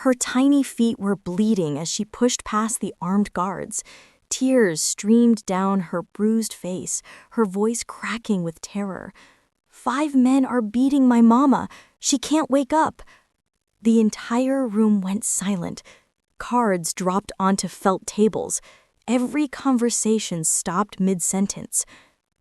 Her tiny feet were bleeding as she pushed past the armed guards. Tears streamed down her bruised face, her voice cracking with terror. 5 men are beating my mama. She can't wake up. The entire room went silent. Cards dropped onto felt tables. Every conversation stopped mid-sentence.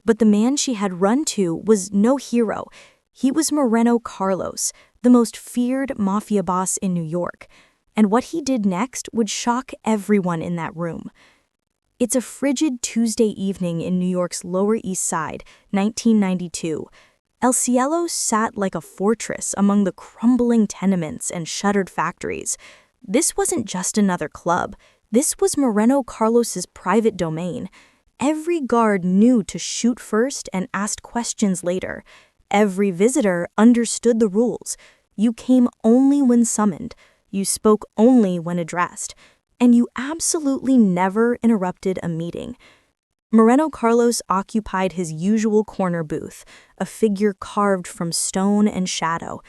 But the man she had run to was no hero. He was Moreno Carlos, the most feared mafia boss in New York. And what he did next would shock everyone in that room. It's a frigid Tuesday evening in New York's Lower East Side, 1992. El Cielo sat like a fortress among the crumbling tenements and shuttered factories. This wasn't just another club. This was Moreno Carlos's private domain. Every guard knew to shoot first and ask questions later. Every visitor understood the rules. You came only when summoned. You spoke only when addressed. And you absolutely never interrupted a meeting. Moreno Carlos occupied his usual corner booth, a figure carved from stone and shadow.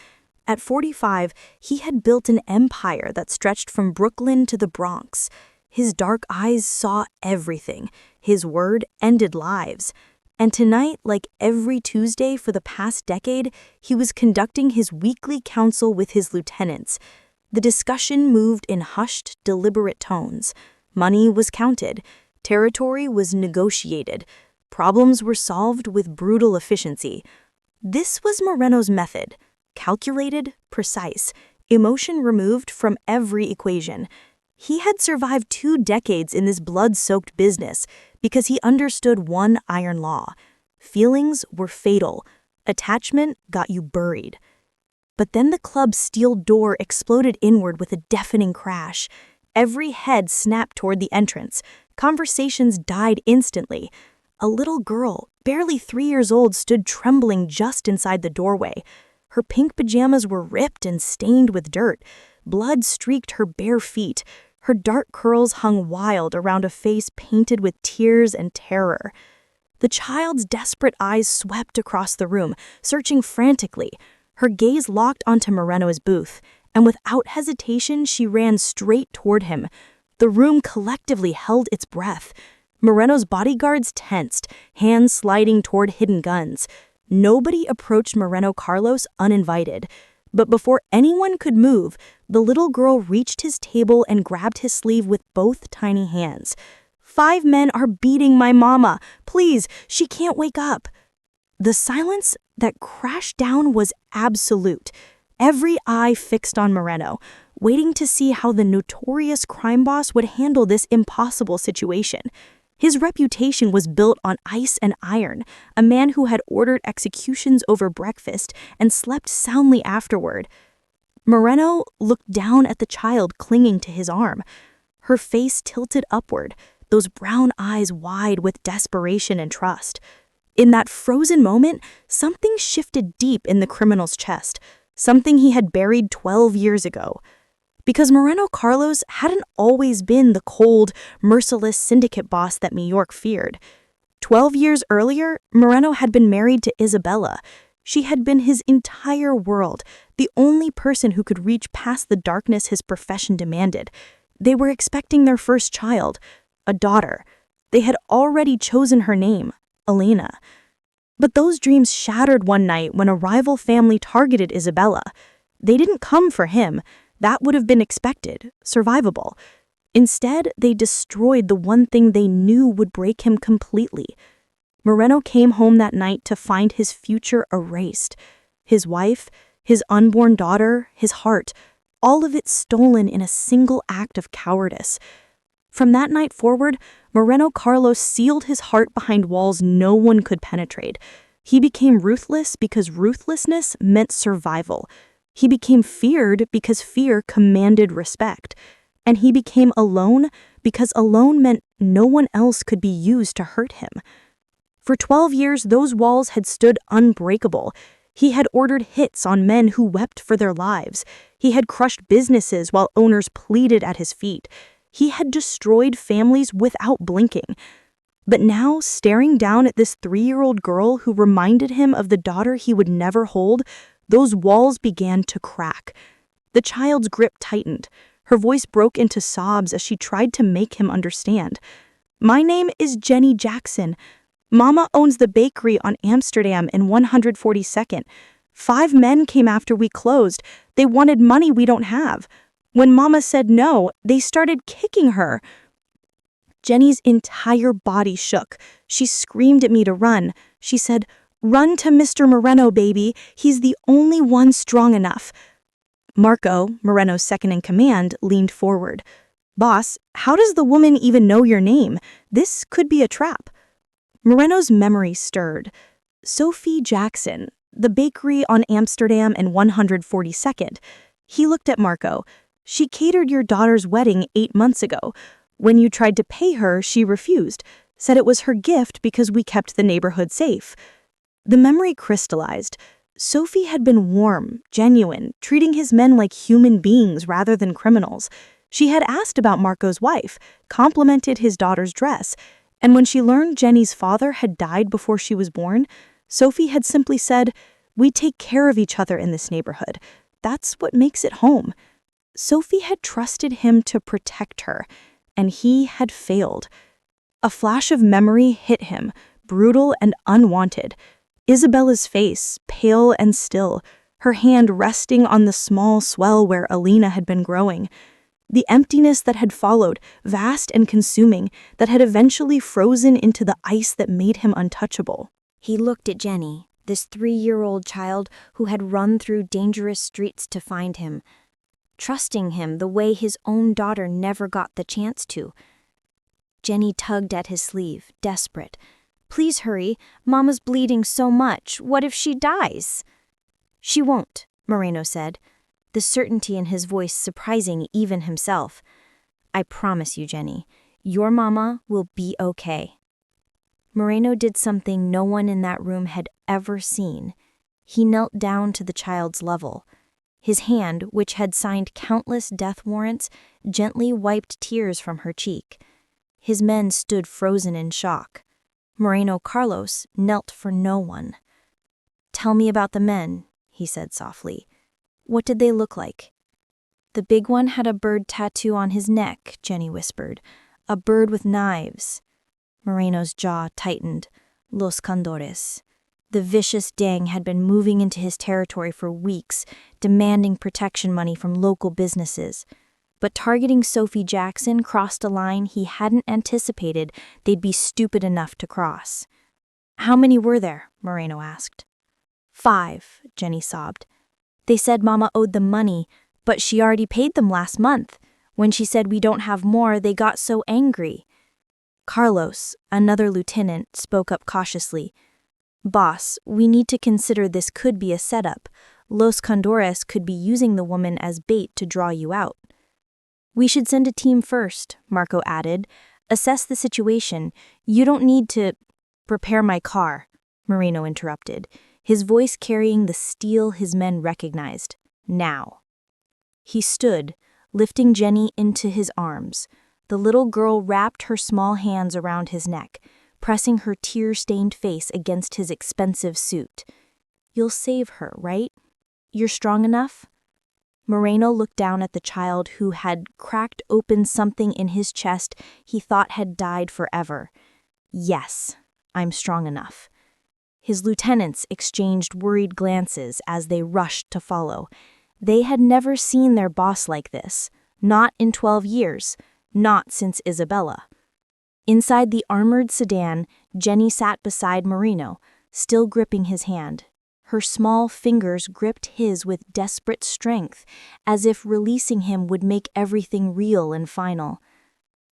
At 45, he had built an empire that stretched from Brooklyn to the Bronx. His dark eyes saw everything. His word ended lives. And tonight, like every Tuesday for the past decade, he was conducting his weekly council with his lieutenants. The discussion moved in hushed, deliberate tones. Money was counted. Territory was negotiated. Problems were solved with brutal efficiency. This was Moreno's method. Calculated, precise, emotion removed from every equation. He had survived 2 decades in this blood-soaked business because he understood one iron law. Feelings were fatal. Attachment got you buried. But then the club's steel door exploded inward with a deafening crash. Every head snapped toward the entrance. Conversations died instantly. A little girl, barely 3 years old, stood trembling just inside the doorway. Her pink pajamas were ripped and stained with dirt. Blood streaked her bare feet. Her dark curls hung wild around a face painted with tears and terror. The child's desperate eyes swept across the room, searching frantically. Her gaze locked onto Moreno's booth, and without hesitation she ran straight toward him. The room collectively held its breath. Moreno's bodyguards tensed, hands sliding toward hidden guns. Nobody approached Moreno Carlos uninvited. But before anyone could move, the little girl reached his table and grabbed his sleeve with both tiny hands. 5 men are beating my mama. Please, she can't wake up. The silence that crashed down was absolute. Every eye fixed on Moreno, waiting to see how the notorious crime boss would handle this impossible situation. His reputation was built on ice and iron, a man who had ordered executions over breakfast and slept soundly afterward. Moreno looked down at the child clinging to his arm. Her face tilted upward, those brown eyes wide with desperation and trust. In that frozen moment, something shifted deep in the criminal's chest, something he had buried 12 years ago. Because Moreno Carlos hadn't always been the cold, merciless syndicate boss that New York feared. 12 years earlier, Moreno had been married to Isabella. She had been his entire world, the only person who could reach past the darkness his profession demanded. They were expecting their first child, a daughter. They had already chosen her name, Elena. But those dreams shattered one night when a rival family targeted Isabella. They didn't come for him. That would have been expected, survivable. Instead, they destroyed the one thing they knew would break him completely. Moreno came home that night to find his future erased. His wife, his unborn daughter, his heart, all of it stolen in a single act of cowardice. From that night forward, Moreno Carlos sealed his heart behind walls no one could penetrate. He became ruthless because ruthlessness meant survival. He became feared because fear commanded respect. And he became alone because alone meant no one else could be used to hurt him. For 12 years, those walls had stood unbreakable. He had ordered hits on men who wept for their lives. He had crushed businesses while owners pleaded at his feet. He had destroyed families without blinking. But now, staring down at this 3-year-old girl who reminded him of the daughter he would never hold, those walls began to crack. The child's grip tightened. Her voice broke into sobs as she tried to make him understand. "My name is Jenny Jackson. Mama owns the bakery on Amsterdam in 142nd. 5 men came after we closed. They wanted money we don't have. When Mama said no, they started kicking her." Jenny's entire body shook. She screamed at me to run. She said, "Run to Mr. Moreno, baby. He's the only one strong enough." Marco, Moreno's second in command, leaned forward. "Boss, how does the woman even know your name? This could be a trap." Moreno's memory stirred. Sophie Jackson, the bakery on Amsterdam and 142nd. He looked at Marco. "She catered your daughter's wedding 8 months ago. When you tried to pay her, she refused, said it was her gift because we kept the neighborhood safe." The memory crystallized. Sophie had been warm, genuine, treating his men like human beings rather than criminals. She had asked about Marco's wife, complimented his daughter's dress, and when she learned Jenny's father had died before she was born, Sophie had simply said, "We take care of each other in this neighborhood. That's what makes it home." Sophie had trusted him to protect her, and he had failed. A flash of memory hit him, brutal and unwanted. Isabella's face, pale and still, her hand resting on the small swell where Alina had been growing. The emptiness that had followed, vast and consuming, that had eventually frozen into the ice that made him untouchable. He looked at Jenny, this 3-year-old child who had run through dangerous streets to find him, trusting him the way his own daughter never got the chance to. Jenny tugged at his sleeve, desperate. "Please hurry. Mama's bleeding so much. What if she dies?" "She won't," Moreno said, the certainty in his voice surprising even himself. "I promise you, Jenny, your mama will be okay." Moreno did something no one in that room had ever seen. He knelt down to the child's level. His hand, which had signed countless death warrants, gently wiped tears from her cheek. His men stood frozen in shock. Moreno Carlos knelt for no one. "Tell me about the men," he said softly. "What did they look like?" "The big one had a bird tattoo on his neck," Jenny whispered. "A bird with knives." Moreno's jaw tightened. Los Condores. The vicious gang had been moving into his territory for weeks, demanding protection money from local businesses. But targeting Sophie Jackson crossed a line he hadn't anticipated they'd be stupid enough to cross. "How many were there?" Moreno asked. 5, Jenny sobbed. "They said Mama owed them money, but she already paid them last month. When she said we don't have more, they got so angry." Carlos, another lieutenant, spoke up cautiously. "Boss, we need to consider this could be a setup. Los Condores could be using the woman as bait to draw you out." "We should send a team first," Marco added. "Assess the situation. You don't need to—" "Prepare my car," Moreno interrupted, his voice carrying the steel his men recognized. "Now." He stood, lifting Jenny into his arms. The little girl wrapped her small hands around his neck, pressing her tear-stained face against his expensive suit. "You'll save her, right? You're strong enough?" Moreno looked down at the child who had cracked open something in his chest he thought had died forever. "Yes, I'm strong enough." His lieutenants exchanged worried glances as they rushed to follow. They had never seen their boss like this, not in 12 years, not since Isabella. Inside the armored sedan, Jenny sat beside Moreno, still gripping his hand. Her small fingers gripped his with desperate strength, as if releasing him would make everything real and final.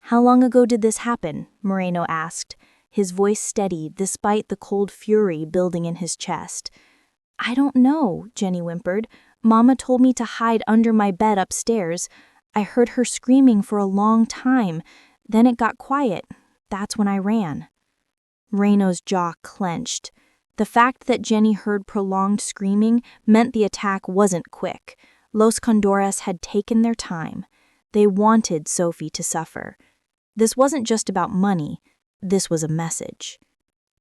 "How long ago did this happen?" Moreno asked, his voice steady despite the cold fury building in his chest. "I don't know," Jenny whimpered. "Mama told me to hide under my bed upstairs. I heard her screaming for a long time. Then it got quiet. That's when I ran." Moreno's jaw clenched. The fact that Jenny heard prolonged screaming meant the attack wasn't quick. Los Condores had taken their time. They wanted Sophie to suffer. This wasn't just about money. This was a message.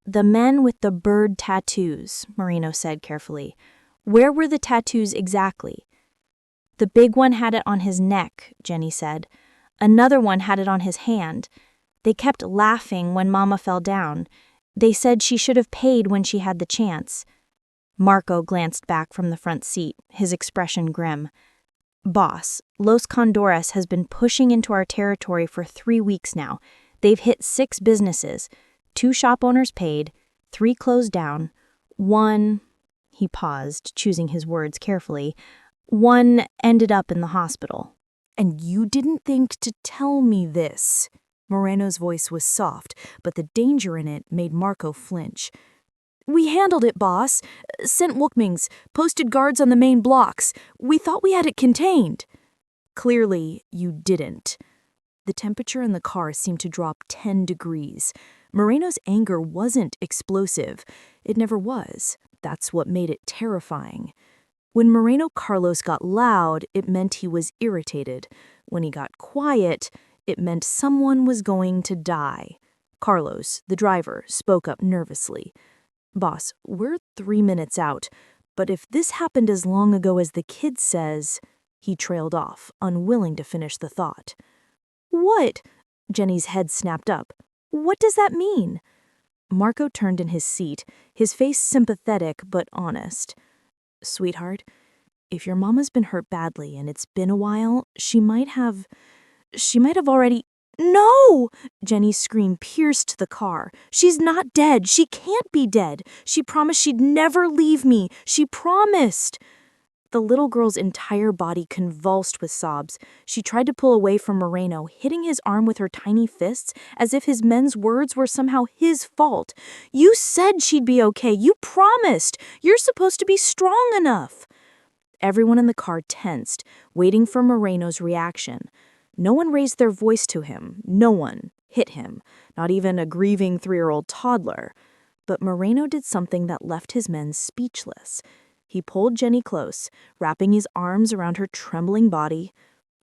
"The men with the bird tattoos," Moreno said carefully. "Where were the tattoos exactly?" The big one had it on his neck, Jenny said. Another one had it on his hand. They kept laughing when Mama fell down. They said she should have paid when she had the chance. Marco glanced back from the front seat, his expression grim. Boss, Los Condores has been pushing into our territory for 3 weeks now. They've hit 6 businesses. 2 shop owners paid, 3 closed down. 1, he paused, choosing his words carefully, 1 ended up in the hospital. And you didn't think to tell me this. Moreno's voice was soft, but the danger in it made Marco flinch. We handled it, boss. Sent Wookmings, posted guards on the main blocks. We thought we had it contained. Clearly, you didn't. The temperature in the car seemed to drop 10 degrees. Moreno's anger wasn't explosive. It never was. That's what made it terrifying. When Moreno Carlos got loud, it meant he was irritated. When he got quiet, it meant someone was going to die. Carlos, the driver, spoke up nervously. Boss, we're 3 minutes out, but if this happened as long ago as the kid says... He trailed off, unwilling to finish the thought. What? Jenny's head snapped up. What does that mean? Marco turned in his seat, his face sympathetic but honest. Sweetheart, if your mama's been hurt badly and it's been a while, she might have already... No! Jenny's scream pierced the car. She's not dead. She can't be dead. She promised she'd never leave me. She promised. The little girl's entire body convulsed with sobs. She tried to pull away from Moreno, hitting his arm with her tiny fists as if his men's words were somehow his fault. You said she'd be okay. You promised. You're supposed to be strong enough. Everyone in the car tensed, waiting for Moreno's reaction. No one raised their voice to him. No one hit him, not even a grieving 3-year-old toddler. But Moreno did something that left his men speechless. He pulled Jenny close, wrapping his arms around her trembling body.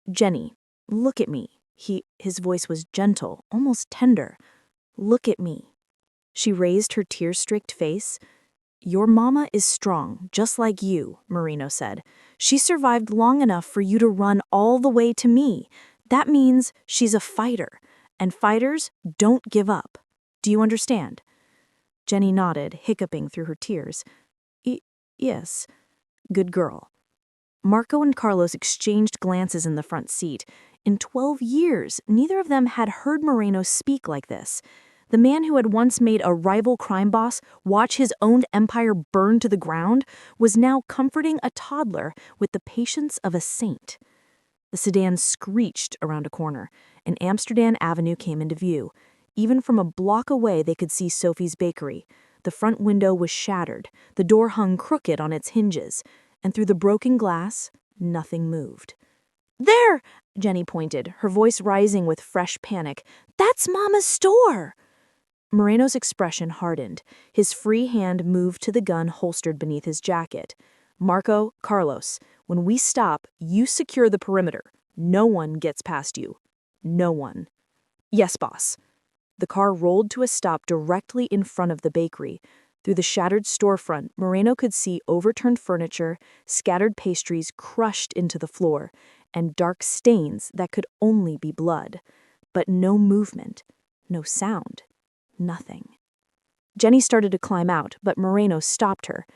Jenny, look at me. His voice was gentle, almost tender. Look at me. She raised her tear-streaked face. Your mama is strong, just like you, Moreno said. She survived long enough for you to run all the way to me. That means she's a fighter, and fighters don't give up. Do you understand? Jenny nodded, hiccuping through her tears. Yes. Good girl. Marco and Carlos exchanged glances in the front seat. In 12 years, neither of them had heard Moreno speak like this. The man who had once made a rival crime boss watch his own empire burn to the ground was now comforting a toddler with the patience of a saint. The sedan screeched around a corner, and Amsterdam Avenue came into view. Even from a block away, they could see Sophie's bakery. The front window was shattered, the door hung crooked on its hinges, and through the broken glass, nothing moved. There! Jenny pointed, her voice rising with fresh panic. That's Mama's store! Moreno's expression hardened. His free hand moved to the gun holstered beneath his jacket. Marco, Carlos, when we stop, you secure the perimeter. No one gets past you. No one. Yes, boss. The car rolled to a stop directly in front of the bakery. Through the shattered storefront, Moreno could see overturned furniture, scattered pastries crushed into the floor, and dark stains that could only be blood. But no movement, no sound, nothing. Jenny started to climb out, but Moreno stopped her.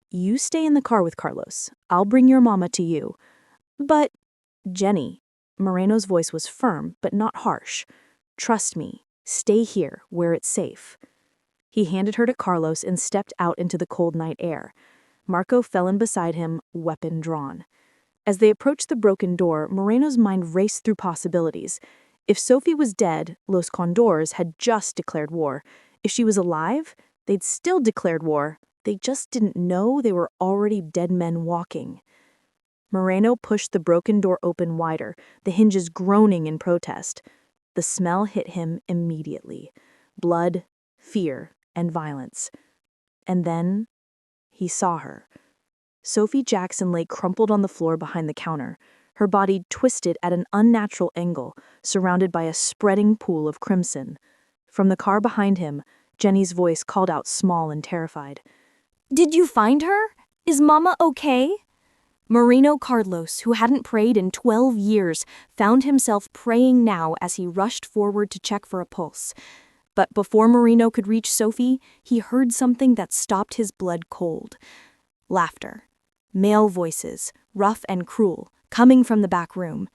You stay in the car with Carlos. I'll bring your mama to you. But, Jenny, Moreno's voice was firm, but not harsh. Trust me. Stay here, where it's safe. He handed her to Carlos and stepped out into the cold night air. Marco fell in beside him, weapon drawn. As they approached the broken door, Moreno's mind raced through possibilities. If Sophie was dead, Los Condores had just declared war. If she was alive, they'd still declared war. They just didn't know they were already dead men walking. Moreno pushed the broken door open wider, the hinges groaning in protest. The smell hit him immediately. Blood, fear, and violence. And then he saw her. Sophie Jackson lay crumpled on the floor behind the counter, her body twisted at an unnatural angle, surrounded by a spreading pool of crimson. From the car behind him, Jenny's voice called out small and terrified. Did you find her? Is Mama okay? Moreno Carlos, who hadn't prayed in 12 years, found himself praying now as he rushed forward to check for a pulse. But before Moreno could reach Sophie, he heard something that stopped his blood cold. Laughter. Male voices, rough and cruel, coming from the back room.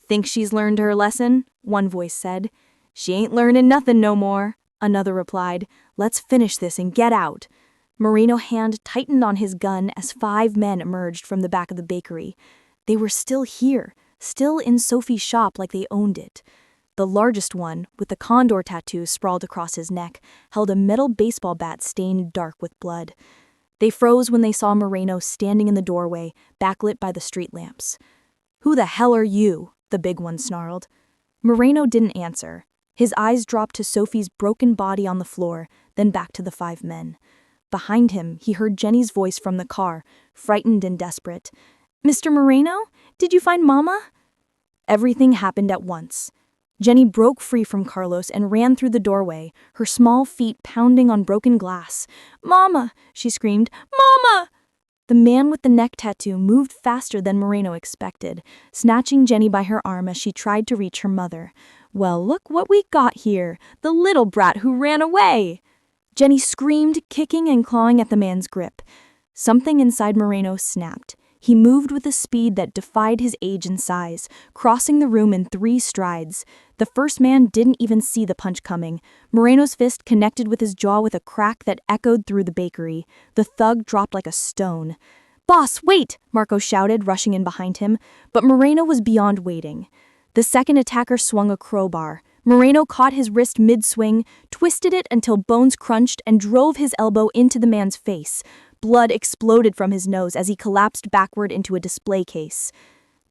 "Think she's learned her lesson?" one voice said. "She ain't learnin' nothin' no more," another replied. "Let's finish this and get out." Moreno's hand tightened on his gun as 5 men emerged from the back of the bakery. They were still here, still in Sophie's shop like they owned it. The largest one, with the condor tattoo sprawled across his neck, held a metal baseball bat stained dark with blood. They froze when they saw Moreno standing in the doorway, backlit by the street lamps. "Who the hell are you?" the big one snarled. Moreno didn't answer. His eyes dropped to Sophie's broken body on the floor, then back to the 5 men. Behind him, he heard Jenny's voice from the car, frightened and desperate. "Mr. Moreno, did you find Mama?" Everything happened at once. Jenny broke free from Carlos and ran through the doorway, her small feet pounding on broken glass. "Mama!" she screamed. "Mama!" The man with the neck tattoo moved faster than Moreno expected, snatching Jenny by her arm as she tried to reach her mother. "Well, look what we got here, the little brat who ran away!" Jenny screamed, kicking and clawing at the man's grip. Something inside Moreno snapped. He moved with a speed that defied his age and size, crossing the room in 3 strides. The first man didn't even see the punch coming. Moreno's fist connected with his jaw with a crack that echoed through the bakery. The thug dropped like a stone. "Boss, wait!" Marco shouted, rushing in behind him. But Moreno was beyond waiting. The second attacker swung a crowbar. Moreno caught his wrist mid-swing, twisted it until bones crunched, and drove his elbow into the man's face. Blood exploded from his nose as he collapsed backward into a display case.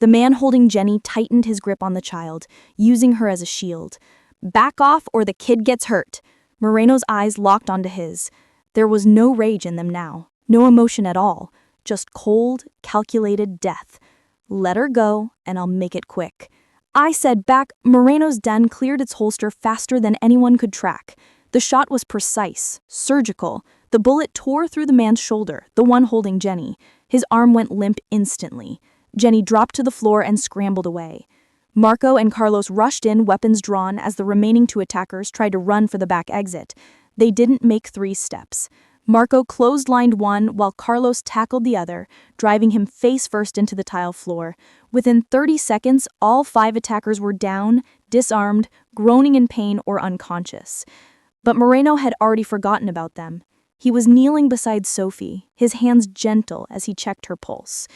The man holding Jenny tightened his grip on the child, using her as a shield. "Back off or the kid gets hurt." Moreno's eyes locked onto his. There was no rage in them now, no emotion at all, just cold, calculated death. "Let her go, and I'll make it quick." I said back. Moreno's den cleared its holster faster than anyone could track. The shot was precise, surgical. The bullet tore through the man's shoulder, the one holding Jenny. His arm went limp instantly. Jenny dropped to the floor and scrambled away. Marco and Carlos rushed in, weapons drawn, as the remaining 2 attackers tried to run for the back exit. They didn't make 3 steps. Marco clotheslined one while Carlos tackled the other, driving him face first into the tile floor. Within 30 seconds, all 5 attackers were down, disarmed, groaning in pain or unconscious. But Moreno had already forgotten about them. He was kneeling beside Sophie, his hands gentle as he checked her pulse.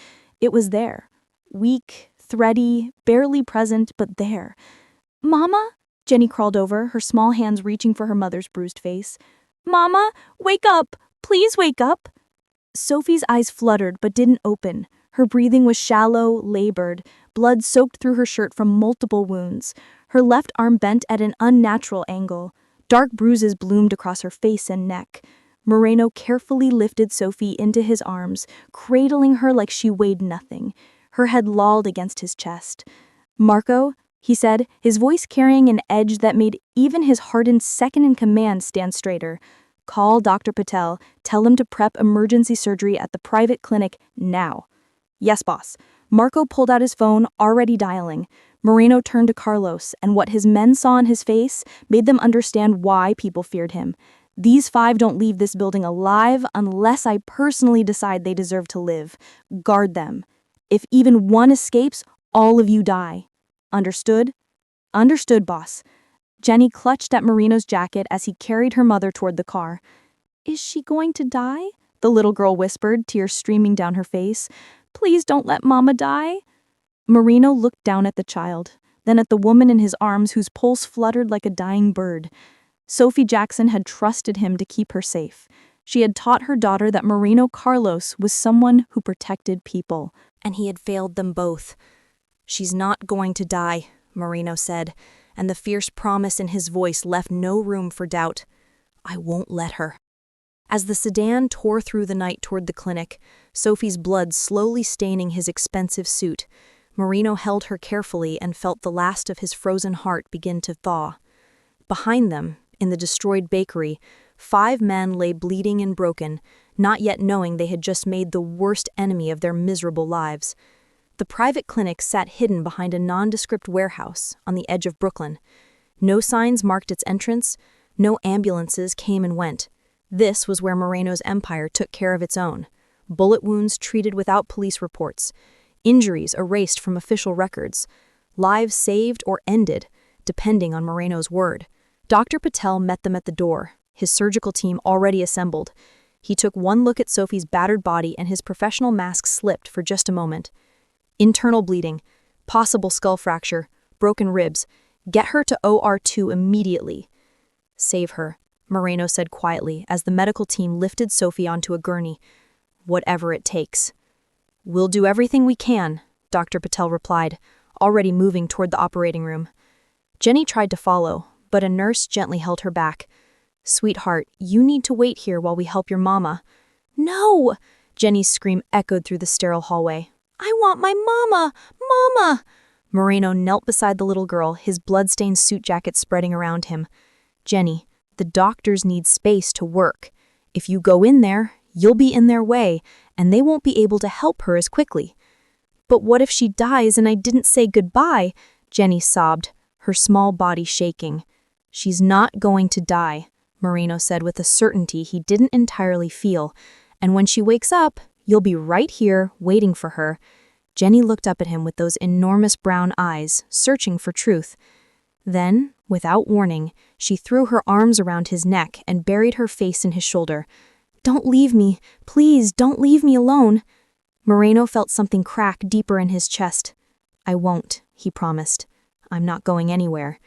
It was there. Weak, thready, barely present, but there. "Mama?" Jenny crawled over, her small hands reaching for her mother's bruised face. "Mama, wake up! Please wake up!" Sophie's eyes fluttered but didn't open. Her breathing was shallow, labored, blood soaked through her shirt from multiple wounds. Her left arm bent at an unnatural angle. Dark bruises bloomed across her face and neck. Moreno carefully lifted Sophie into his arms, cradling her like she weighed nothing. Her head lolled against his chest. "Marco," he said, his voice carrying an edge that made even his hardened second-in-command stand straighter. "Call Dr. Patel. Tell him to prep emergency surgery at the private clinic now." "Yes, boss." Marco pulled out his phone, already dialing. Moreno turned to Carlos, and what his men saw on his face made them understand why people feared him. "These 5 don't leave this building alive unless I personally decide they deserve to live. Guard them. If even one escapes, all of you die. Understood?" "Understood, boss." Jenny clutched at Moreno's jacket as he carried her mother toward the car. "Is she going to die?" the little girl whispered, tears streaming down her face. "Please don't let Mama die." Moreno looked down at the child, then at the woman in his arms whose pulse fluttered like a dying bird. Sophie Jackson had trusted him to keep her safe. She had taught her daughter that Moreno Carlos was someone who protected people, and he had failed them both. "She's not going to die," Moreno said, and the fierce promise in his voice left no room for doubt. "I won't let her." As the sedan tore through the night toward the clinic, Sophie's blood slowly staining his expensive suit, Moreno held her carefully and felt the last of his frozen heart begin to thaw. Behind them, in the destroyed bakery, 5 men lay bleeding and broken, not yet knowing they had just made the worst enemy of their miserable lives. The private clinic sat hidden behind a nondescript warehouse on the edge of Brooklyn. No signs marked its entrance, no ambulances came and went. This was where Moreno's empire took care of its own. Bullet wounds treated without police reports, injuries erased from official records, lives saved or ended, depending on Moreno's word. Dr. Patel met them at the door, his surgical team already assembled. He took one look at Sophie's battered body and his professional mask slipped for just a moment. Internal bleeding, possible skull fracture, broken ribs. Get her to OR2 immediately. Save her, Moreno said quietly as the medical team lifted Sophie onto a gurney. Whatever it takes. We'll do everything we can, Dr. Patel replied, already moving toward the operating room. Jenny tried to follow, but a nurse gently held her back. Sweetheart, you need to wait here while we help your mama. No! Jenny's scream echoed through the sterile hallway. I want my mama! Mama! Moreno knelt beside the little girl, his blood-stained suit jacket spreading around him. Jenny, the doctors need space to work. If you go in there, you'll be in their way, and they won't be able to help her as quickly. But what if she dies and I didn't say goodbye? Jenny sobbed, her small body shaking. She's not going to die, Moreno said with a certainty he didn't entirely feel. And when she wakes up, you'll be right here, waiting for her. Jenny looked up at him with those enormous brown eyes, searching for truth. Then, without warning, she threw her arms around his neck and buried her face in his shoulder. Don't leave me. Please, don't leave me alone. Moreno felt something crack deeper in his chest. I won't, he promised. I'm not going anywhere.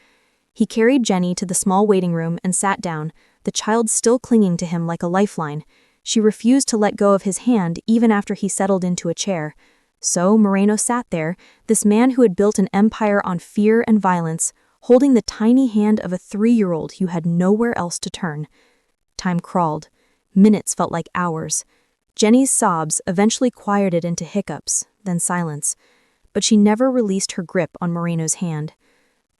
He carried Jenny to the small waiting room and sat down, the child still clinging to him like a lifeline. She refused to let go of his hand even after he settled into a chair. So Moreno sat there, this man who had built an empire on fear and violence, holding the tiny hand of a 3-year-old who had nowhere else to turn. Time crawled. Minutes felt like hours. Jenny's sobs eventually quieted into hiccups, then silence. But she never released her grip on Moreno's hand.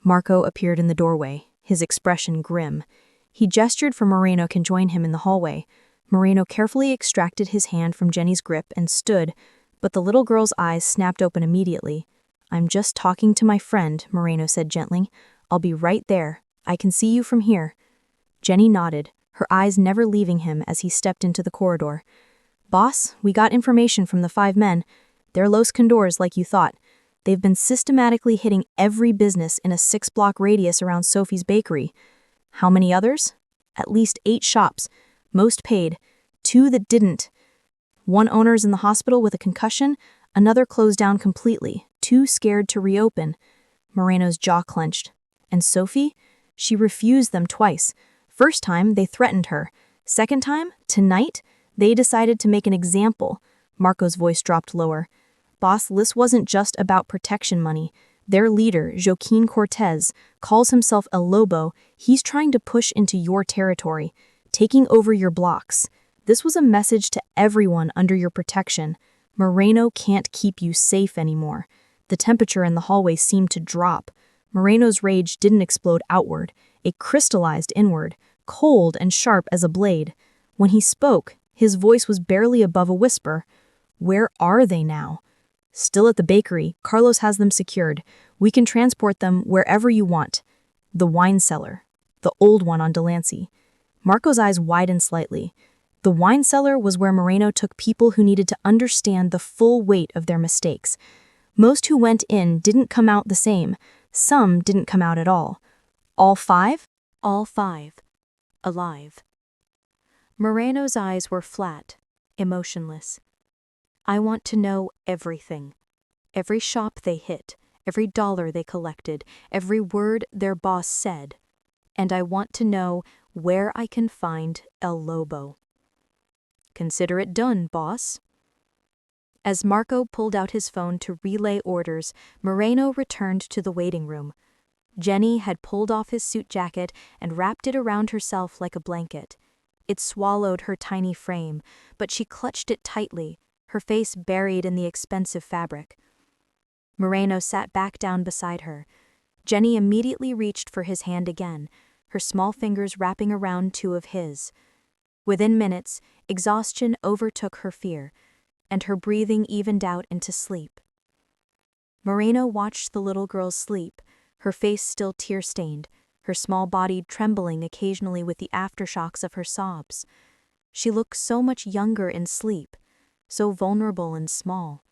Marco appeared in the doorway, his expression grim. He gestured for Moreno can join him in the hallway. Moreno carefully extracted his hand from Jenny's grip and stood, but the little girl's eyes snapped open immediately. I'm just talking to my friend, Moreno said gently. I'll be right there. I can see you from here. Jenny nodded, her eyes never leaving him as he stepped into the corridor. Boss, we got information from the 5 men. They're Los Condors like you thought. They've been systematically hitting every business in a 6-block radius around Sophie's bakery. How many others? At least 8 shops. Most paid. 2 that didn't. 1 owner's in the hospital with a concussion, another closed down completely, too scared to reopen. Moreno's jaw clenched. And Sophie? She refused them twice. First time, they threatened her. Second time, tonight, they decided to make an example. Marco's voice dropped lower. Boss, this wasn't just about protection money. Their leader, Joaquin Cortez, calls himself El Lobo. He's trying to push into your territory, taking over your blocks. This was a message to everyone under your protection. Moreno can't keep you safe anymore. The temperature in the hallway seemed to drop. Moreno's rage didn't explode outward. It crystallized inward, cold and sharp as a blade. When he spoke, his voice was barely above a whisper. Where are they now? Still at the bakery, Carlos has them secured. We can transport them wherever you want. The wine cellar. The old one on Delancey. Marco's eyes widened slightly. The wine cellar was where Moreno took people who needed to understand the full weight of their mistakes. Most who went in didn't come out the same. Some didn't come out at all. All 5? All 5. Alive. Moreno's eyes were flat, emotionless. I want to know everything. Every shop they hit, every dollar they collected, every word their boss said. And I want to know where I can find El Lobo. Consider it done, boss. As Marco pulled out his phone to relay orders, Moreno returned to the waiting room. Jenny had pulled off his suit jacket and wrapped it around herself like a blanket. It swallowed her tiny frame, but she clutched it tightly, her face buried in the expensive fabric. Moreno sat back down beside her. Jenny immediately reached for his hand again, her small fingers wrapping around 2 of his. Within minutes, exhaustion overtook her fear, and her breathing evened out into sleep. Moreno watched the little girl sleep, her face still tear-stained, her small body trembling occasionally with the aftershocks of her sobs. She looked so much younger in sleep, so vulnerable and small.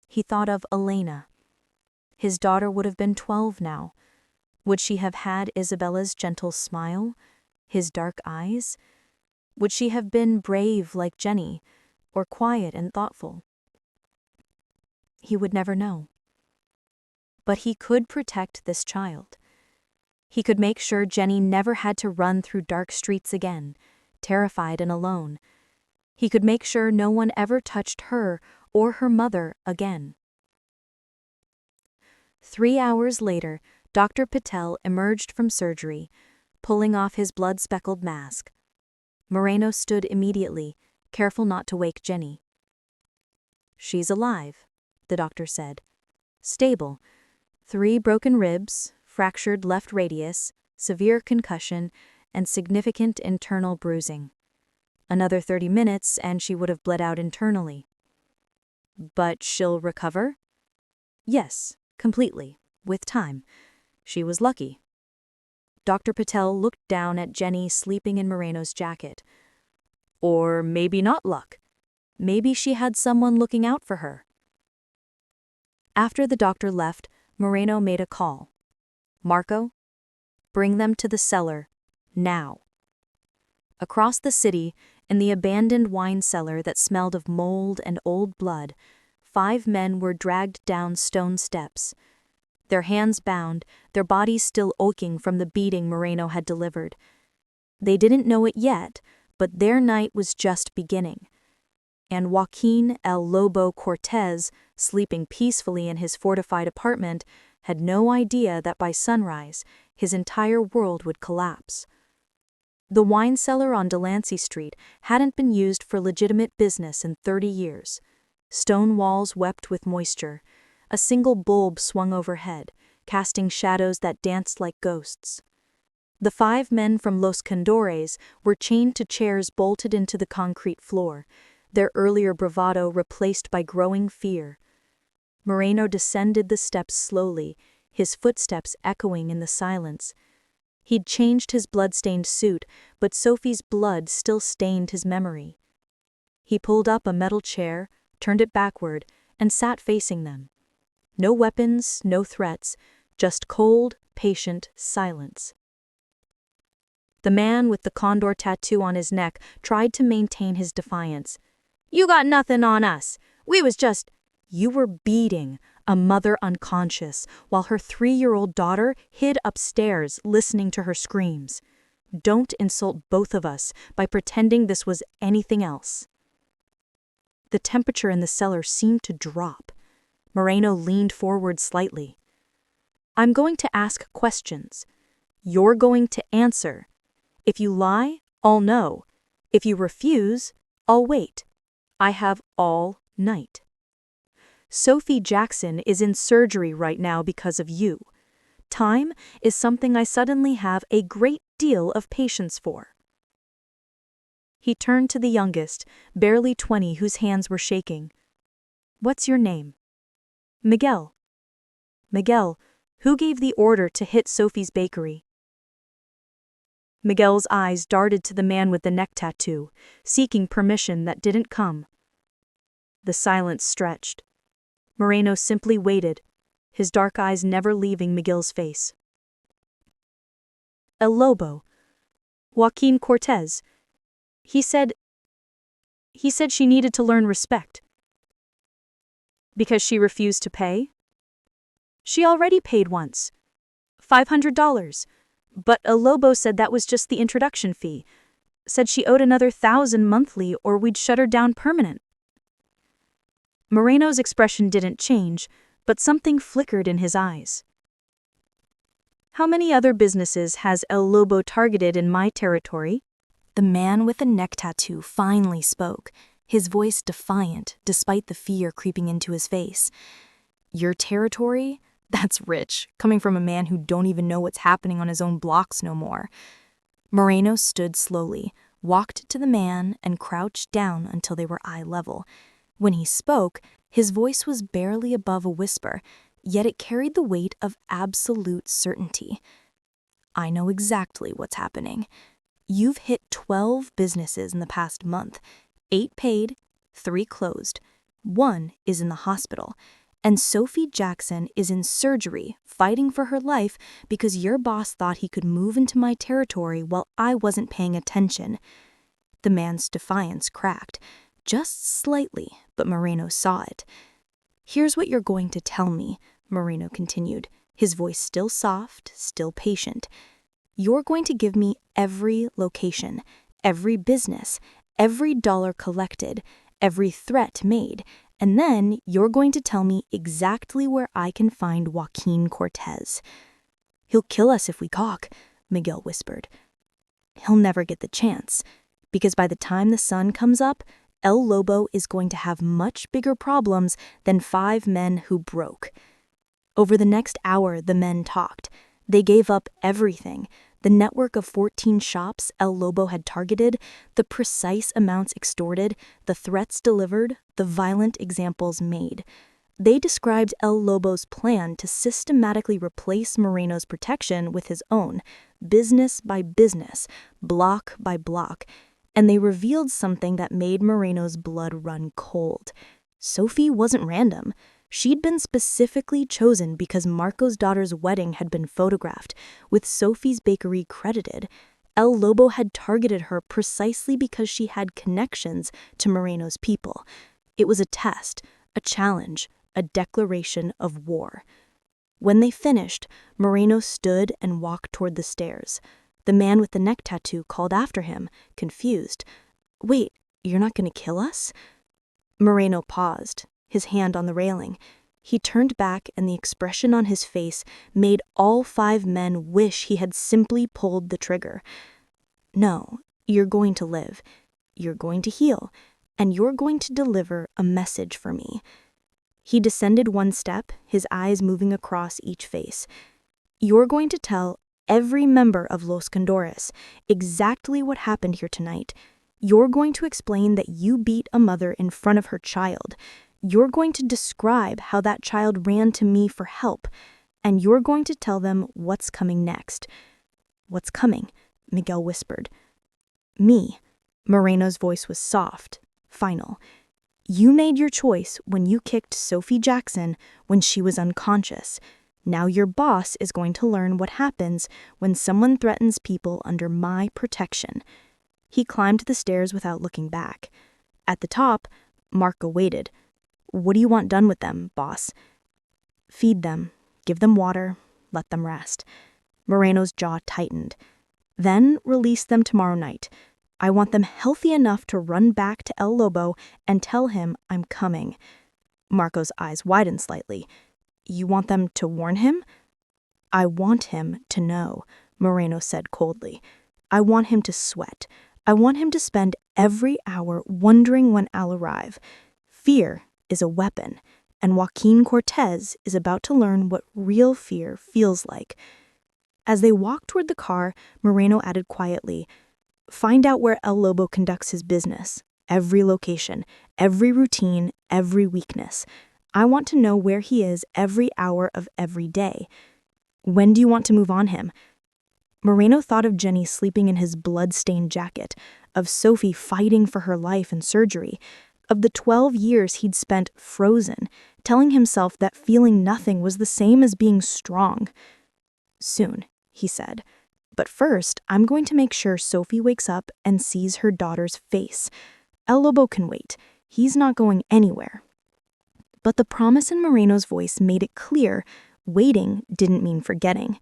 He thought of Elena. His daughter would have been 12 now. Would she have had Isabella's gentle smile, his dark eyes? Would she have been brave like Jenny, or quiet and thoughtful? He would never know. But he could protect this child. He could make sure Jenny never had to run through dark streets again, terrified and alone. He could make sure no one ever touched her or her mother again. 3 hours later, Dr. Patel emerged from surgery, pulling off his blood-speckled mask. Moreno stood immediately, careful not to wake Jenny. "She's alive," the doctor said. "Stable. 3 broken ribs, fractured left radius, severe concussion, and significant internal bruising. Another 30 minutes and she would have bled out internally." "But she'll recover?" "Yes, completely, with time. She was lucky." Dr. Patel looked down at Jenny sleeping in Moreno's jacket. "Or maybe not luck. Maybe she had someone looking out for her." After the doctor left, Moreno made a call. "Marco, bring them to the cellar, now." Across the city, in the abandoned wine cellar that smelled of mold and old blood, 5 men were dragged down stone steps. Their hands bound, their bodies still aching from the beating Moreno had delivered. They didn't know it yet, but their night was just beginning. And Joaquin El Lobo Cortez, sleeping peacefully in his fortified apartment, had no idea that by sunrise, his entire world would collapse. The wine cellar on Delancey Street hadn't been used for legitimate business in 30 years. Stone walls wept with moisture. A single bulb swung overhead, casting shadows that danced like ghosts. The 5 men from Los Condores were chained to chairs bolted into the concrete floor, their earlier bravado replaced by growing fear. Moreno descended the steps slowly, his footsteps echoing in the silence. He'd changed his blood-stained suit, but Sophie's blood still stained his memory. He pulled up a metal chair, turned it backward, and sat facing them. No weapons, no threats, just cold, patient silence. The man with the condor tattoo on his neck tried to maintain his defiance. "You got nothing on us. We was just—" "You were beating a mother unconscious while her 3-year-old daughter hid upstairs listening to her screams. Don't insult both of us by pretending this was anything else." The temperature in the cellar seemed to drop. Moreno leaned forward slightly. "I'm going to ask questions. You're going to answer. If you lie, I'll know. If you refuse, I'll wait. I have all night. Sophie Jackson is in surgery right now because of you. Time is something I suddenly have a great deal of patience for." He turned to the youngest, barely 20, whose hands were shaking. "What's your name?" "Miguel." "Miguel, who gave the order to hit Sophie's bakery?" Miguel's eyes darted to the man with the neck tattoo, seeking permission that didn't come. The silence stretched. Moreno simply waited, his dark eyes never leaving Miguel's face. "El Lobo. Joaquin Cortez. He said she needed to learn respect." "Because she refused to pay?" "She already paid once. $500. But El Lobo said that was just the introduction fee. Said she owed another 1,000 monthly or we'd shut her down permanent." Moreno's expression didn't change, but something flickered in his eyes. "How many other businesses has El Lobo targeted in my territory?" The man with the neck tattoo finally spoke, his voice defiant despite the fear creeping into his face. "Your territory? That's rich, coming from a man who don't even know what's happening on his own blocks no more." Moreno stood slowly, walked to the man, and crouched down until they were eye level. When he spoke, his voice was barely above a whisper, yet it carried the weight of absolute certainty. I know exactly what's happening. You've hit 12 businesses in the past month. 8 paid, 3 closed. 1 is in the hospital. And Sophie Jackson is in surgery, fighting for her life because your boss thought he could move into my territory while I wasn't paying attention. The man's defiance cracked. Just slightly, but Moreno saw it. Here's what you're going to tell me, Moreno continued, his voice still soft, still patient. You're going to give me every location, every business, every dollar collected, every threat made, and then you're going to tell me exactly where I can find Joaquin Cortez. He'll kill us if we cock, Miguel whispered. He'll never get the chance, because by the time the sun comes up, El Lobo is going to have much bigger problems than 5 men who broke. Over the next hour, the men talked. They gave up everything. The network of 14 shops El Lobo had targeted, the precise amounts extorted, the threats delivered, the violent examples made. They described El Lobo's plan to systematically replace Moreno's protection with his own, business by business, block by block, and they revealed something that made Moreno's blood run cold. Sophie wasn't random. She'd been specifically chosen because Marco's daughter's wedding had been photographed, with Sophie's bakery credited. El Lobo had targeted her precisely because she had connections to Moreno's people. It was a test, a challenge, a declaration of war. When they finished, Moreno stood and walked toward the stairs. The man with the neck tattoo called after him, confused. Wait, you're not going to kill us? Moreno paused, his hand on the railing. He turned back, and the expression on his face made all 5 men wish he had simply pulled the trigger. No, you're going to live. You're going to heal. And you're going to deliver a message for me. He descended 1 step, his eyes moving across each face. You're going to tell every member of Los Condores exactly what happened here tonight. You're going to explain that you beat a mother in front of her child. You're going to describe how that child ran to me for help. And you're going to tell them what's coming next. What's coming? Miguel whispered. Me. Moreno's voice was soft, final. You made your choice when you kicked Sophie Jackson when she was unconscious. Now your boss is going to learn what happens when someone threatens people under my protection. He climbed the stairs without looking back. At the top, Marco waited. What do you want done with them, boss? Feed them, give them water, let them rest. Moreno's jaw tightened. Then release them tomorrow night. I want them healthy enough to run back to El Lobo and tell him I'm coming. Marco's eyes widened slightly. You want them to warn him? I want him to know, Moreno said coldly. I want him to sweat. I want him to spend every hour wondering when I'll arrive. Fear is a weapon, and Joaquin Cortez is about to learn what real fear feels like. As they walked toward the car, Moreno added quietly, find out where El Lobo conducts his business. Every location, every routine, every weakness. I want to know where he is every hour of every day. When do you want to move on him? Moreno thought of Jenny sleeping in his blood-stained jacket, of Sophie fighting for her life in surgery, of the 12 years he'd spent frozen, telling himself that feeling nothing was the same as being strong. Soon, he said. But first, I'm going to make sure Sophie wakes up and sees her daughter's face. El Lobo can wait. He's not going anywhere. But the promise in Moreno's voice made it clear waiting didn't mean forgetting.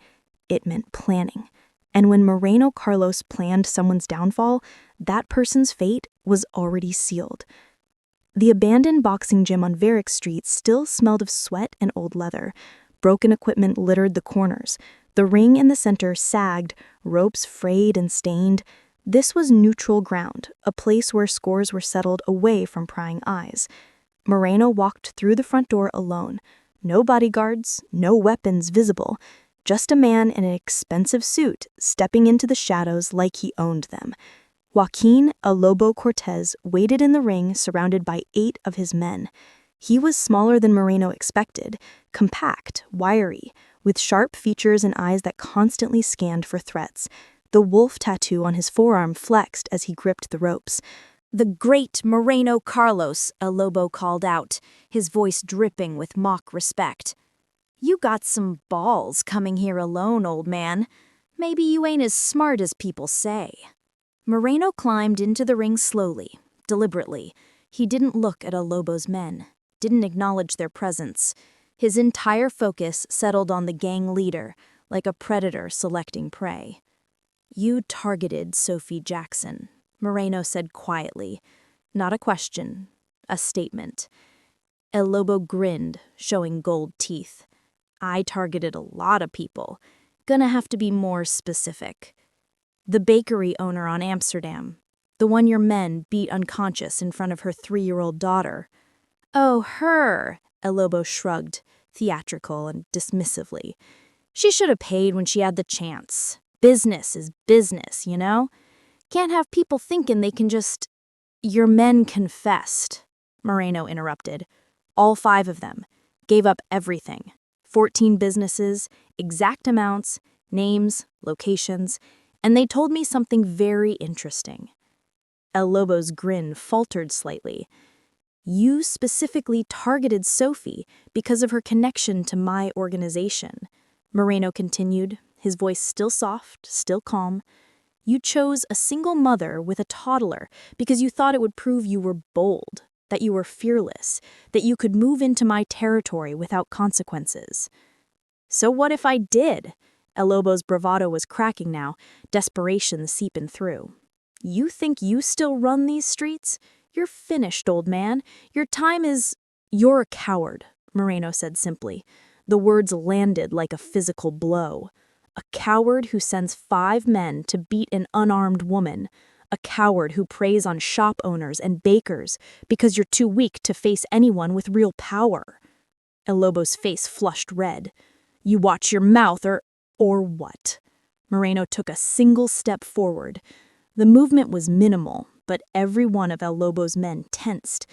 It meant planning. And when Moreno Carlos planned someone's downfall, that person's fate was already sealed. The abandoned boxing gym on Varick Street still smelled of sweat and old leather. Broken equipment littered the corners. The ring in the center sagged, ropes frayed and stained. This was neutral ground, a place where scores were settled away from prying eyes. Moreno walked through the front door alone. No bodyguards, no weapons visible. Just a man in an expensive suit stepping into the shadows like he owned them. Joaquin El Lobo Cortez waited in the ring surrounded by 8 of his men. He was smaller than Moreno expected, compact, wiry, with sharp features and eyes that constantly scanned for threats. The wolf tattoo on his forearm flexed as he gripped the ropes. "The great Moreno Carlos," El Lobo called out, his voice dripping with mock respect. "You got some balls coming here alone, old man. Maybe you ain't as smart as people say." Moreno climbed into the ring slowly, deliberately. He didn't look at El Lobo's men, didn't acknowledge their presence. His entire focus settled on the gang leader, like a predator selecting prey. "You targeted Sophie Jackson," Moreno said quietly. Not a question, a statement. El Lobo grinned, showing gold teeth. "I targeted a lot of people. Gonna have to be more specific. The bakery owner on Amsterdam, the one your men beat unconscious in front of her 3-year-old daughter." "Oh, her," El Lobo shrugged, theatrical and dismissively. "She should have paid when she had the chance. Business is business, you know? Can't have people thinking they can just—" "Your men confessed," Moreno interrupted. "All 5 of them. Gave up everything. 14 businesses, exact amounts, names, locations, and they told me something very interesting." El Lobo's grin faltered slightly. "You specifically targeted Sophie because of her connection to my organization," Moreno continued, his voice still soft, still calm. "You chose a single mother with a toddler because you thought it would prove you were bold, that you were fearless, that you could move into my territory without consequences." "So what if I did?" El Lobo's bravado was cracking now, desperation seeping through. "You think you still run these streets? You're finished, old man. Your time is—" "You're a coward," Moreno said simply. The words landed like a physical blow. "A coward who sends 5 men to beat an unarmed woman. A coward who preys on shop owners and bakers because you're too weak to face anyone with real power." El Lobo's face flushed red. "You watch your mouth or what?" Moreno took a single step forward. The movement was minimal, but every one of El Lobo's men tensed.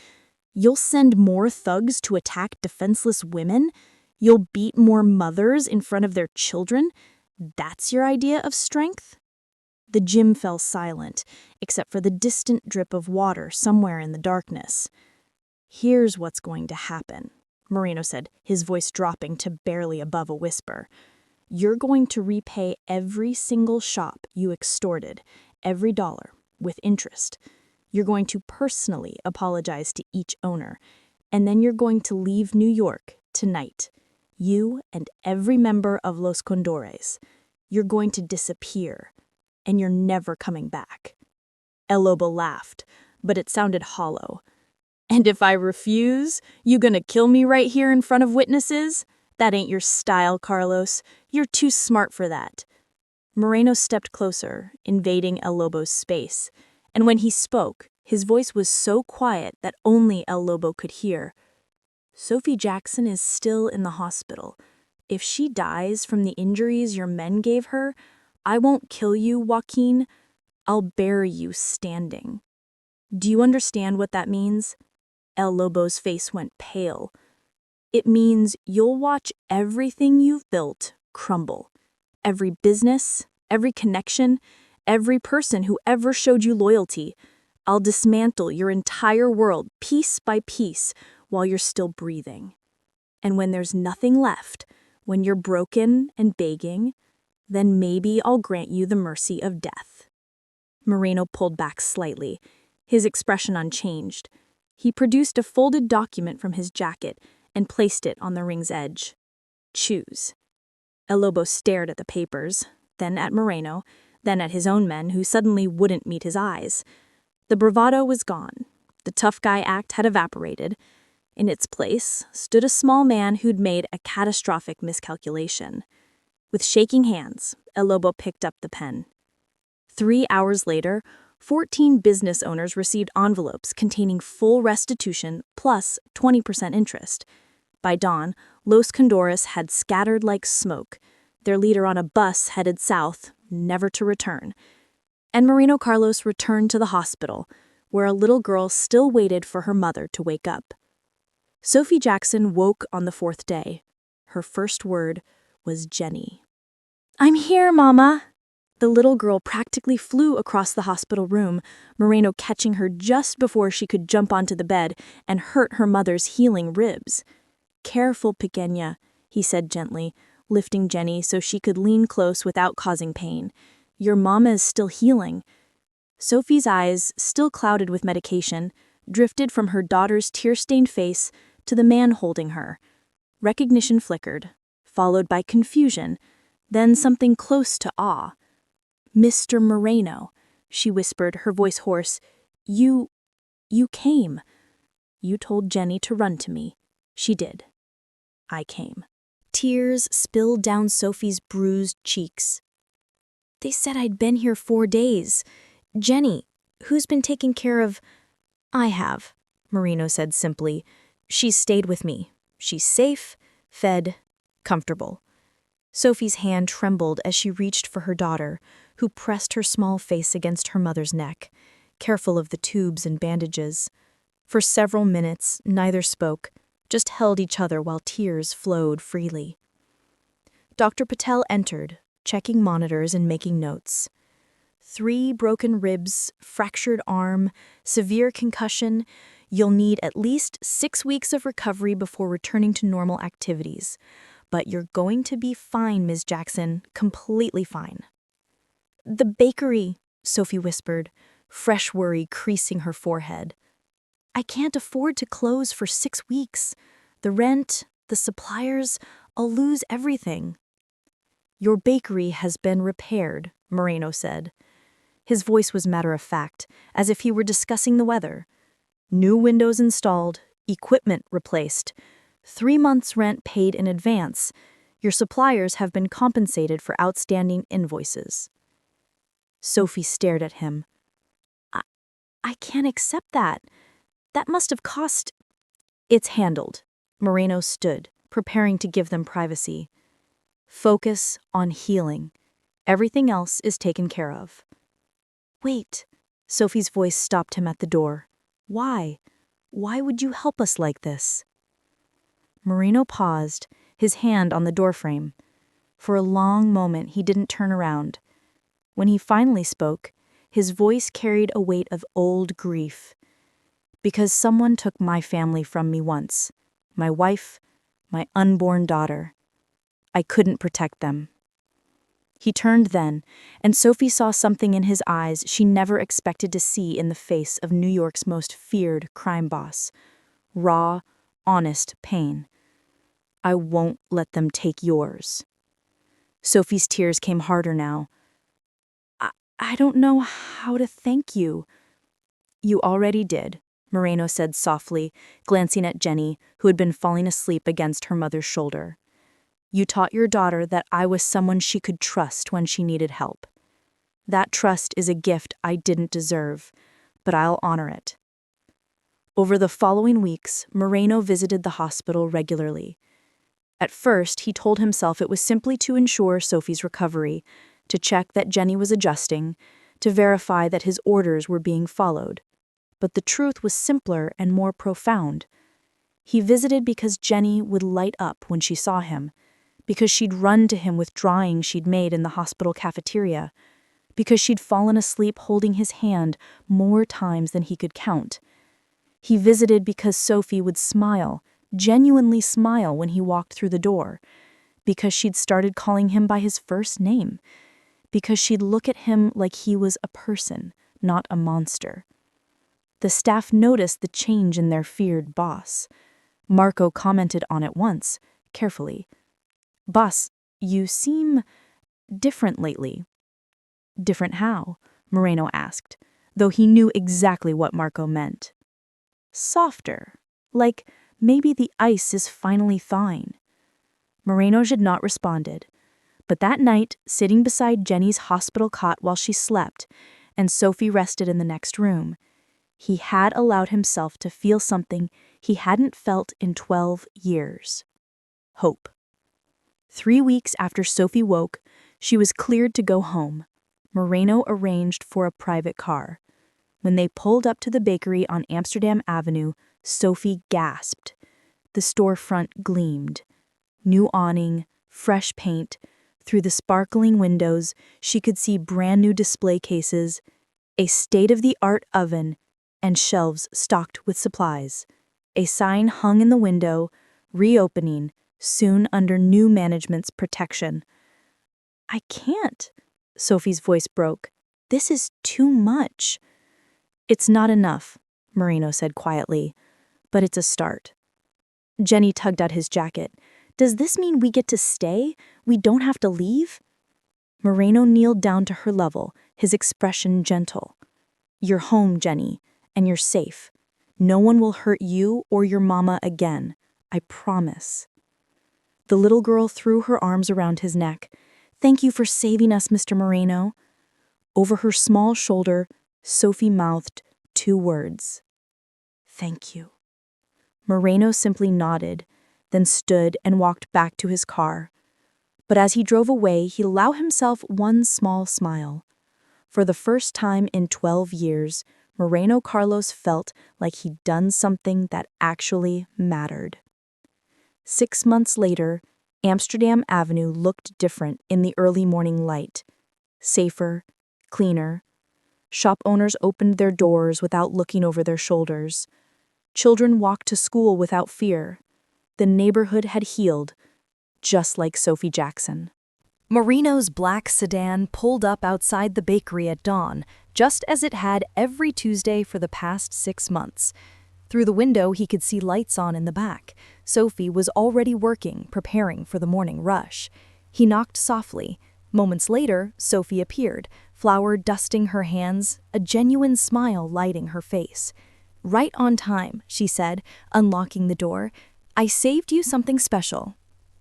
"You'll send more thugs to attack defenseless women? You'll beat more mothers in front of their children? That's your idea of strength?" The gym fell silent, except for the distant drip of water somewhere in the darkness. "Here's what's going to happen," Moreno said, his voice dropping to barely above a whisper. "You're going to repay every single shop you extorted, every dollar, with interest. You're going to personally apologize to each owner, and then you're going to leave New York tonight. You and every member of Los Condores. You're going to disappear, and you're never coming back." El Lobo laughed, but it sounded hollow. "And if I refuse, you gonna kill me right here in front of witnesses? That ain't your style, Carlos. You're too smart for that." Moreno stepped closer, invading El Lobo's space, and when he spoke, his voice was so quiet that only El Lobo could hear. "Sophie Jackson is still in the hospital. If she dies from the injuries your men gave her, I won't kill you, Joaquin. I'll bury you standing. Do you understand what that means?" El Lobo's face went pale. "It means you'll watch everything you've built crumble. Every business, every connection, every person who ever showed you loyalty. I'll dismantle your entire world piece by piece while you're still breathing. And when there's nothing left, when you're broken and begging, then maybe I'll grant you the mercy of death." Moreno pulled back slightly, his expression unchanged. He produced a folded document from his jacket and placed it on the ring's edge. "Choose." El Lobo stared at the papers, then at Moreno, then at his own men who suddenly wouldn't meet his eyes. The bravado was gone. The tough guy act had evaporated. In its place stood a small man who'd made a catastrophic miscalculation. With shaking hands, El Lobo picked up the pen. 3 hours later, 14 business owners received envelopes containing full restitution plus 20% interest. By dawn, Los Condores had scattered like smoke, their leader on a bus headed south, never to return. and Moreno Carlos returned to the hospital, where a little girl still waited for her mother to wake up. Sophie Jackson woke on the fourth day. Her first word was Jenny. "I'm here, Mama." The little girl practically flew across the hospital room, Moreno catching her just before she could jump onto the bed and hurt her mother's healing ribs. "Careful, pequeña," he said gently, lifting Jenny so she could lean close without causing pain. "Your mama is still healing." Sophie's eyes, still clouded with medication, drifted from her daughter's tear-stained face to the man holding her. Recognition flickered, followed by confusion, then something close to awe. "Mr. Moreno," she whispered, her voice hoarse. You came. You told Jenny to run to me. She did. I came." Tears spilled down Sophie's bruised cheeks. "They said I'd been here 4 days. Jenny, who's been taking care of—" "I have," Moreno said simply. "She's stayed with me. She's safe, fed, comfortable." Sophie's hand trembled as she reached for her daughter, who pressed her small face against her mother's neck, careful of the tubes and bandages. For several minutes, neither spoke, just held each other while tears flowed freely. Dr. Patel entered, checking monitors and making notes. 3 broken ribs, fractured arm, severe concussion. You'll need at least 6 weeks of recovery before returning to normal activities. But you're going to be fine, Ms. Jackson, completely fine. "The bakery," Sophie whispered, fresh worry creasing her forehead. "I can't afford to close for 6 weeks. The rent, the suppliers, I'll lose everything." "Your bakery has been repaired," Moreno said. His voice was matter-of-fact, as if he were discussing the weather. "New windows installed, equipment replaced, 3 months' rent paid in advance. Your suppliers have been compensated for outstanding invoices." Sophie stared at him. I can't accept that. That must have cost—" "It's handled." Moreno stood, preparing to give them privacy. "Focus on healing. Everything else is taken care of." "Wait." Sophie's voice stopped him at the door. "Why? Why would you help us like this?" Moreno paused, his hand on the doorframe. For a long moment he didn't turn around. When he finally spoke, his voice carried a weight of old grief. "Because someone took my family from me once. My wife, my unborn daughter. I couldn't protect them." He turned then, and Sophie saw something in his eyes she never expected to see in the face of New York's most feared crime boss. Raw, honest pain. "I won't let them take yours." Sophie's tears came harder now. I don't know how to thank you." "You already did," Moreno said softly, glancing at Jenny, who had been falling asleep against her mother's shoulder. "You taught your daughter that I was someone she could trust when she needed help. That trust is a gift I didn't deserve, but I'll honor it." Over the following weeks, Moreno visited the hospital regularly. At first, he told himself it was simply to ensure Sophie's recovery, to check that Jenny was adjusting, to verify that his orders were being followed. But the truth was simpler and more profound. He visited because Jenny would light up when she saw him, because she'd run to him with drawings she'd made in the hospital cafeteria, because she'd fallen asleep holding his hand more times than he could count. He visited because Sophie would smile, genuinely smile when he walked through the door, because she'd started calling him by his first name, because she'd look at him like he was a person, not a monster. The staff noticed the change in their feared boss. Marco commented on it once, carefully. "Boss, you seem different lately." "Different how?" Moreno asked, though he knew exactly what Marco meant. "Softer, like maybe the ice is finally thawing." Moreno had not responded, but that night, sitting beside Jenny's hospital cot while she slept, and Sophie rested in the next room, he had allowed himself to feel something he hadn't felt in 12 years. Hope. 3 weeks after Sophie woke, she was cleared to go home. Moreno arranged for a private car. When they pulled up to the bakery on Amsterdam Avenue, Sophie gasped. The storefront gleamed. New awning, fresh paint. Through the sparkling windows, she could see brand new display cases, a state-of-the-art oven, and shelves stocked with supplies. A sign hung in the window, reopening, soon under new management's protection. I can't, Sophie's voice broke. This is too much. It's not enough, Moreno said quietly, but it's a start. Jenny tugged at his jacket. Does this mean we get to stay? We don't have to leave? Moreno kneeled down to her level, his expression gentle. You're home, Jenny, and you're safe. No one will hurt you or your mama again. I promise. The little girl threw her arms around his neck. Thank you for saving us, Mr. Moreno. Over her small shoulder, Sophie mouthed 2 words. Thank you. Moreno simply nodded, then stood and walked back to his car. But as he drove away, he allowed himself one small smile. For the first time in 12 years, Moreno Carlos felt like he'd done something that actually mattered. 6 months later, Amsterdam Avenue looked different in the early morning light. Safer, cleaner. Shop owners opened their doors without looking over their shoulders. Children walked to school without fear. The neighborhood had healed, just like Sophie Jackson. Moreno's black sedan pulled up outside the bakery at dawn, just as it had every Tuesday for the past 6 months. Through the window, he could see lights on in the back. Sophie was already working, preparing for the morning rush. He knocked softly. Moments later, Sophie appeared, flour dusting her hands, a genuine smile lighting her face. Right on time, she said, unlocking the door. I saved you something special.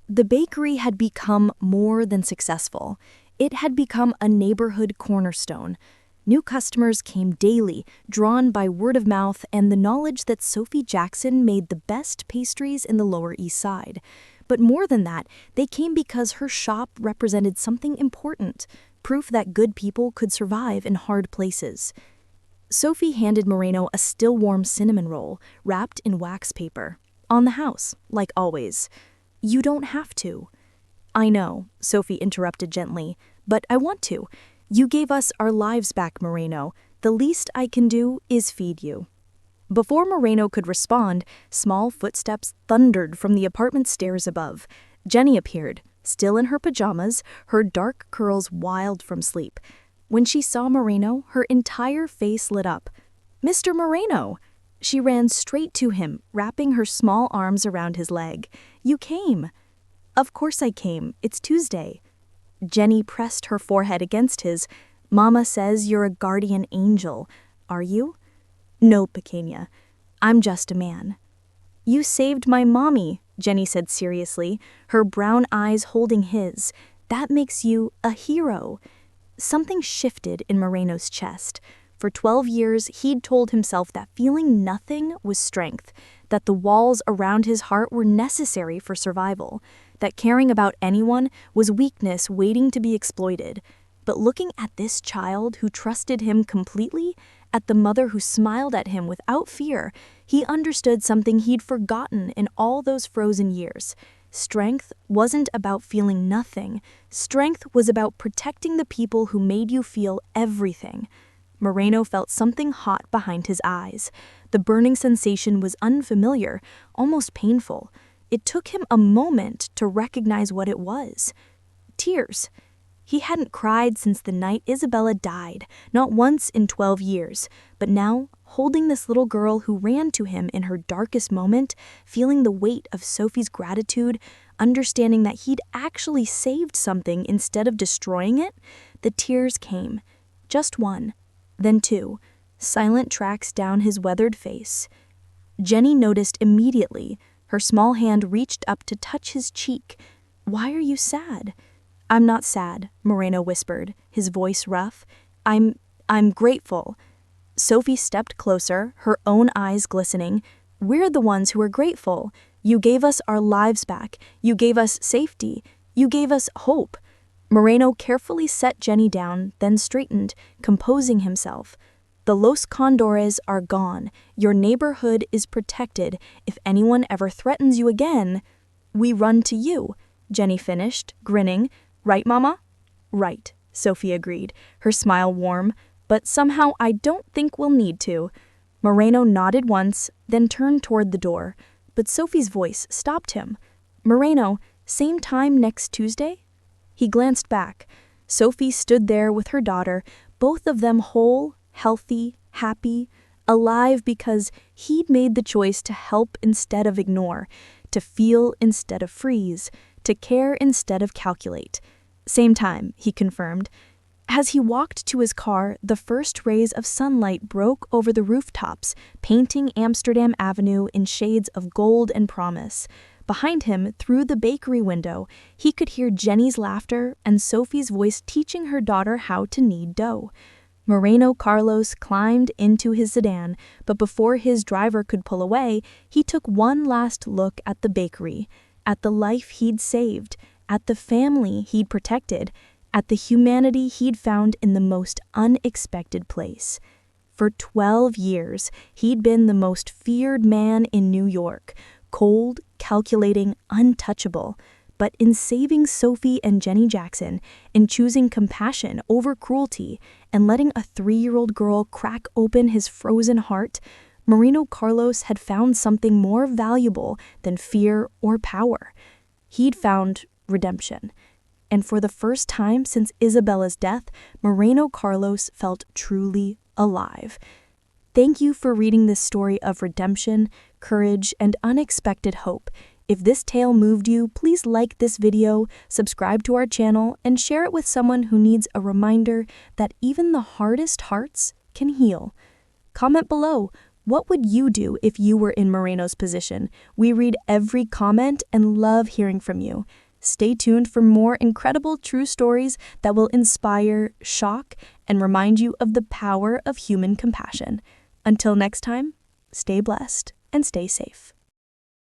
The bakery had become more than successful. It had become a neighborhood cornerstone. New customers came daily, drawn by word of mouth and the knowledge that Sophie Jackson made the best pastries in the Lower East Side. But more than that, they came because her shop represented something important, proof that good people could survive in hard places. Sophie handed Moreno a still warm cinnamon roll, wrapped in wax paper. On the house, like always. You don't have to. I know, Sophie interrupted gently, but I want to. You gave us our lives back, Moreno. The least I can do is feed you. Before Moreno could respond, small footsteps thundered from the apartment stairs above. Jenny appeared, still in her pajamas, her dark curls wild from sleep. When she saw Moreno, her entire face lit up. Mr. Moreno! She ran straight to him, wrapping her small arms around his leg. You came. Of course I came. It's Tuesday. Jenny pressed her forehead against his. Mama says you're a guardian angel. Are you? No, Pequeña. I'm just a man. You saved my mommy, Jenny said seriously, her brown eyes holding his. That makes you a hero. Something shifted in Moreno's chest. For 12 years, he'd told himself that feeling nothing was strength, that the walls around his heart were necessary for survival, that caring about anyone was weakness waiting to be exploited. But looking at this child who trusted him completely, at the mother who smiled at him without fear, he understood something he'd forgotten in all those frozen years. Strength wasn't about feeling nothing. Strength was about protecting the people who made you feel everything. Moreno felt something hot behind his eyes. The burning sensation was unfamiliar, almost painful. It took him a moment to recognize what it was. Tears. He hadn't cried since the night Isabella died, not once in 12 years. But now, holding this little girl who ran to him in her darkest moment, feeling the weight of Sophie's gratitude, understanding that he'd actually saved something instead of destroying it, the tears came. Just one. Then 2, silent tracks down his weathered face. Jenny noticed immediately. Her small hand reached up to touch his cheek. Why are you sad? I'm not sad, Moreno whispered, his voice rough. I'm grateful. Sophie stepped closer, her own eyes glistening. We're the ones who are grateful. You gave us our lives back. You gave us safety. You gave us hope. Moreno carefully set Jenny down, then straightened, composing himself. The Los Condores are gone. Your neighborhood is protected. If anyone ever threatens you again, we run to you, Jenny finished, grinning. Right, Mama? Right, Sophie agreed, her smile warm. But somehow I don't think we'll need to. Moreno nodded once, then turned toward the door. But Sophie's voice stopped him. Moreno, same time next Tuesday? He glanced back. Sophie stood there with her daughter, both of them whole, healthy, happy, alive because he'd made the choice to help instead of ignore, to feel instead of freeze, to care instead of calculate. Same time, he confirmed. As he walked to his car, the first rays of sunlight broke over the rooftops, painting Amsterdam Avenue in shades of gold and promise. Behind him, through the bakery window, he could hear Jenny's laughter and Sophie's voice teaching her daughter how to knead dough. Moreno Carlos climbed into his sedan, but before his driver could pull away, he took one last look at the bakery, at the life he'd saved, at the family he'd protected, at the humanity he'd found in the most unexpected place. For 12 years, he'd been the most feared man in New York, cold, calculating, untouchable. But in saving Sophie and Jenny Jackson, in choosing compassion over cruelty, and letting a 3-year-old girl crack open his frozen heart, Moreno Carlos had found something more valuable than fear or power. He'd found redemption. And for the first time since Isabella's death, Moreno Carlos felt truly alive. Thank you for reading this story of redemption, courage, and unexpected hope. If this tale moved you, please like this video, subscribe to our channel, and share it with someone who needs a reminder that even the hardest hearts can heal. Comment below, what would you do if you were in Moreno's position? We read every comment and love hearing from you. Stay tuned for more incredible true stories that will inspire, shock, and remind you of the power of human compassion. Until next time, stay blessed and stay safe.